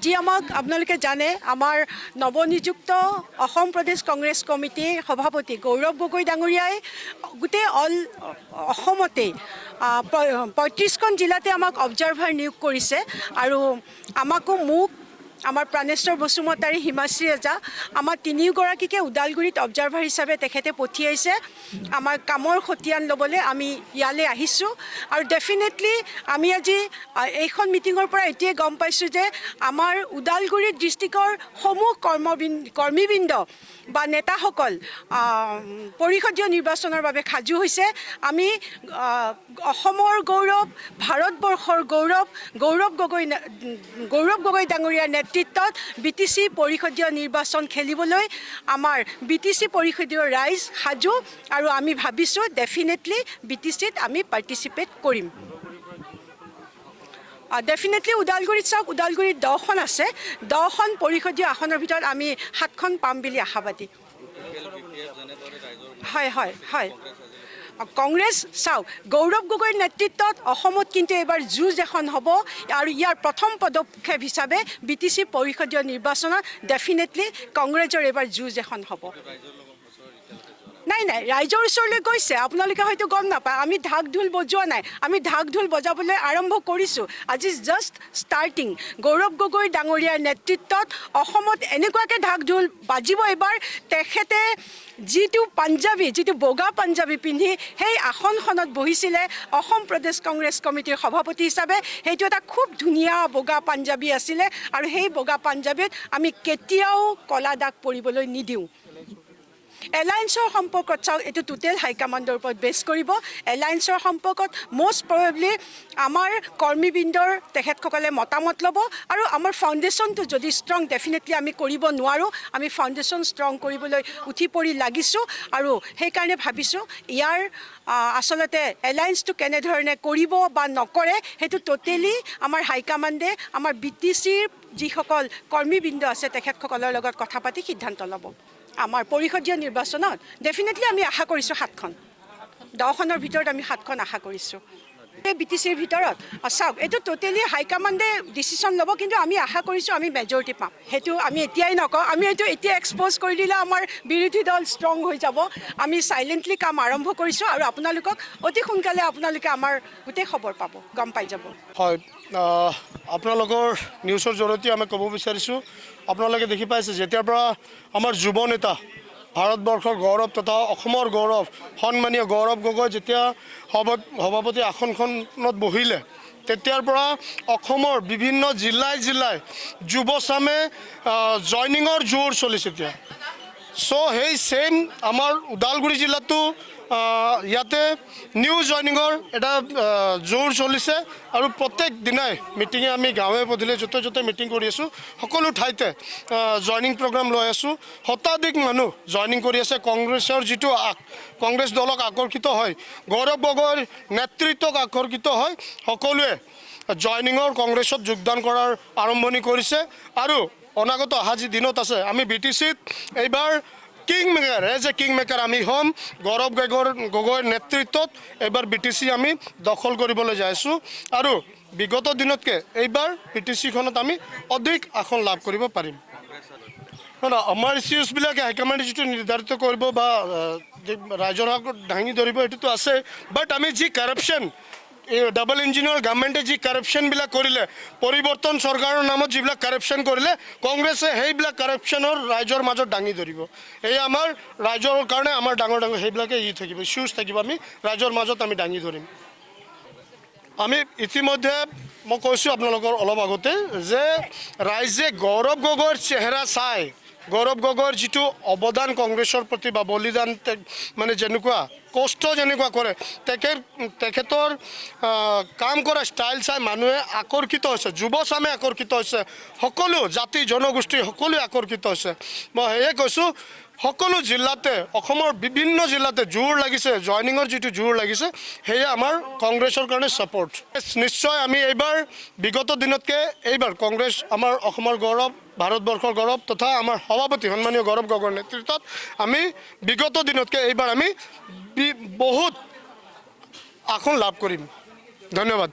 আজি আমাক আপোনালোকে জানে আমাৰ নৱনিযুক্ত অসম প্ৰদেশ কংগ্ৰেছ কমিটিৰ সভাপতি গৌৰৱ গগৈ ডাঙৰীয়াই গোটেই অসমতে ৩৫খন জিলাতে আমাক অবজাৰ্ভাৰ নিয়োগ কৰিছে আৰু মোক আমাৰ প্ৰাণেশ্বৰ বসুমতাৰী হিমাশ্ৰী এজা আমাৰ তিনিওগৰাকীকে ওদালগুৰিত অবজাৰ্ভাৰ হিচাপে তেখেতে পঠিয়াইছে আমাৰ কামৰ খতিয়ান ল'বলৈ আমি ইয়ালৈ আহিছোঁ আৰু ডেফিনেটলি আমি আজি এইখন মিটিঙৰ পৰা এতিয়াই গম পাইছোঁ যে আমাৰ ওদালগুৰি ডিষ্ট্ৰিক্টৰ সমূহ কৰ্মীবৃন্দ বা নেতাসকল পৰিষদীয় নিৰ্বাচনৰ বাবে সাজু হৈছে আমি অসমৰ গৌৰৱ ভাৰতবৰ্ষৰ গৌৰৱ গগৈ ডাঙৰীয়াৰ নেতৃত্বত BTC পৰিষদীয় নিৰ্বাচন খেলিবলৈ আমাৰ BTC পৰিষদীয় ৰাইজ সাজু আৰু আমি ভাবিছোঁ ডেফিনেটলি BTCত আমি পাৰ্টিচিপেট কৰিম ডেফিনেটলি ওদালগুৰিত চাওক ওদালগুৰিত 10খন আছে 10খন পৰিষদীয় আসনৰ ভিতৰত আমি 7খন পাম বুলি আশাবাদী হয় কংগ্ৰেছ চাওক গৌৰৱ গগৈৰ নেতৃত্বত অসমত কিন্তু এবাৰ যুঁজ এখন হ'ব আৰু ইয়াৰ প্ৰথম পদক্ষেপ হিচাপে BTC পৰিষদীয় নিৰ্বাচনত ডেফিনেটলি কংগ্ৰেছৰ এবাৰ যুঁজ এখন হ'ব নাই ৰাইজৰ ওচৰলৈ গৈছে আপোনালোকে হয়তো গম নাপায় আমি ঢাক ঢোল বজোৱা নাই আমি ঢাক ঢোল বজাবলৈ আৰম্ভ কৰিছোঁ আজি জাষ্ট ষ্টাৰ্টিং গৌৰৱ গগৈ ডাঙৰীয়াৰ নেতৃত্বত অসমত এনেকুৱাকৈ ঢাক ঢোল বাজিব এবাৰ তেখেতে যিটো বগা পাঞ্জাবী পিন্ধি সেই আসনখনত বহিছিলে অসম প্ৰদেশ কংগ্ৰেছ কমিটিৰ সভাপতি হিচাপে সেইটো এটা খুব ধুনীয়া বগা পাঞ্জাবী আছিলে আৰু সেই বগা পাঞ্জাবীত আমি কেতিয়াও কলা দাগ পৰিবলৈ নিদিওঁ এলায়েন্সৰ সম্পৰ্কত চাওক এইটো টোটেল হাইকমাণ্ডৰ ওপৰত বেছ কৰিব এলায়েন্সৰ সম্পৰ্কত মষ্ট প্ৰবেবলি আমাৰ কৰ্মীবৃন্দৰ তেখেতসকলে মতামত ল'ব আৰু আমাৰ ফাউণ্ডেশ্যনটো যদি ষ্ট্ৰং ডেফিনেটলি আমি কৰিব নোৱাৰোঁ আমি ফাউণ্ডেশ্যন ষ্ট্ৰং কৰিবলৈ উঠি পৰি লাগিছোঁ আৰু সেইকাৰণে ভাবিছোঁ ইয়াৰ আচলতে এলায়েন্সটো কেনেধৰণে কৰিব বা নকৰে সেইটো টোটেলি আমাৰ হাইকমাণ্ডে আমাৰ BTCৰ যিসকল কৰ্মীবৃন্দ আছে তেখেতসকলৰ লগত কথা পাতি সিদ্ধান্ত ল'ব আমাৰ পৰিষদীয় নিৰ্বাচনত ডেফিনেটলি আমি আশা কৰিছোঁ 7খন 10খনৰ ভিতৰত আমি 7খন আশা কৰিছোঁ BTCৰ ভিতৰত চাওক এইটো টোটেলি হাইকমাণ্ডে ডিচিশ্যন ল'ব কিন্তু আমি আশা কৰিছোঁ আমি মেজৰিটি পাম সেইটো আমি এতিয়াই নকওঁ আমি এইটো এতিয়া এক্সপ'জ কৰি দিলে আমাৰ বিৰোধী দল ষ্ট্ৰং হৈ যাব আমি চাইলেণ্টলি কাম আৰম্ভ কৰিছোঁ আৰু আপোনালোকক অতি সোনকালে আপোনালোকে আমাৰ গোটেই খবৰ পাব গম পাই যাব হয় আপোনালোকৰ নিউজৰ জৰিয়তে আমি ক'ব বিচাৰিছোঁ আপোনালোকে দেখি পাইছে যেতিয়াৰ পৰা আমাৰ যুৱ নেতা ভাৰতবৰ্ষৰ গৌৰৱ তথা অসমৰ গৌৰৱ সন্মানীয় গৌৰৱ গগৈ যেতিয়া সভাপতি আসনখনত বহিলে তেতিয়াৰ পৰা অসমৰ বিভিন্ন জিলাই যুৱচামে জইনিঙৰ জোৰ চলিছে এতিয়া চ' সেই ছেইম আমাৰ ওদালগুৰি জিলাতো ইয়াতে নিউ জইনিঙৰ এটা জোৰ চলিছে আৰু প্ৰত্যেক দিনাই মিটিঙে আমি গাঁৱে পদূলিয়ে য'তে মিটিং কৰি আছোঁ সকলো ঠাইতে জইনিং প্ৰগ্ৰাম লৈ আছোঁ শতাধিক মানুহ জইনিং কৰি আছে কংগ্ৰেছৰ যিটো কংগ্ৰেছ দলক আকৰ্ষিত হয় গৌৰৱ গগৈৰ নেতৃত্বক আকৰ্ষিত হয় সকলোৱে জইনিঙৰ কংগ্ৰেছত যোগদান কৰাৰ আৰম্ভণি কৰিছে আৰু অনাগত অহা যি দিনত আছে আমি BTCত এইবাৰ কিং মেকাৰ আমি হ'ম গৌৰৱ গগৈৰ নেতৃত্বত এইবাৰ BTC আমি দখল কৰিবলৈ যাই আছোঁ আৰু বিগত দিনতকৈ এইবাৰ BTCখনত আমি অধিক আসন লাভ কৰিব পাৰিম আমাৰ ইছ্যুজবিলাকে হাইকমাণ্ডে যিটো নিৰ্ধাৰিত কৰিব বা ৰাইজৰ আগত দাঙি ধৰিব সেইটোতো আছে বাট আমি যি কাৰাপশ্যন ডাবল ইঞ্জিনৰ গভৰ্ণমেণ্টে যি কাৰাপশ্যনবিলাক কৰিলে পৰিৱৰ্তন চৰকাৰৰ নামত যিবিলাক কাৰাপশ্যন কৰিলে কংগ্ৰেছে সেইবিলাক কাৰাপশ্যনৰ ৰাইজৰ মাজত দাঙি ধৰিব এই আমাৰ ৰাইজৰ কাৰণে আমাৰ ডাঙৰ সেইবিলাকে থাকিব ইছ্যুজ থাকিব আমি ৰাইজৰ মাজত আমি দাঙি ধৰিম আমি ইতিমধ্যে মই কৈছোঁ আপোনালোকৰ অলপ আগতে যে ৰাইজে গৌৰৱ গগৈৰ চেহেৰা চাই গৌৰৱ গগৈৰ যিটো অৱদান কংগ্ৰেছৰ প্ৰতি বা বলিদান মানে যেনেকুৱা কষ্ট যেনেকুৱা কৰে তেখেতৰ কাম কৰা ষ্টাইল চাই মানুহে আকৰ্ষিত হৈছে যুৱচামে আকৰ্ষিত হৈছে সকলো জাতি জনগোষ্ঠী সকলোৱে আকৰ্ষিত হৈছে মই সেয়ে কৈছোঁ সকলো জিলাতে অসমৰ বিভিন্ন জিলাতে জোৰ লাগিছে জইনিঙৰ যিটো জোৰ লাগিছে সেয়া আমাৰ কংগ্ৰেছৰ কাৰণে ছাপোৰ্ট নিশ্চয় আমি এইবাৰ বিগত দিনতকৈ এইবাৰ কংগ্ৰেছ আমাৰ অসমৰ গৌৰৱ ভাৰতবৰ্ষৰ গৌৰৱ তথা আমাৰ সভাপতি সন্মানীয় গৌৰৱ গগৈৰ নেতৃত্বত আমি বিগত দিনতকৈ এইবাৰ আমি বহুত আসন লাভ কৰিম ধন্যবাদ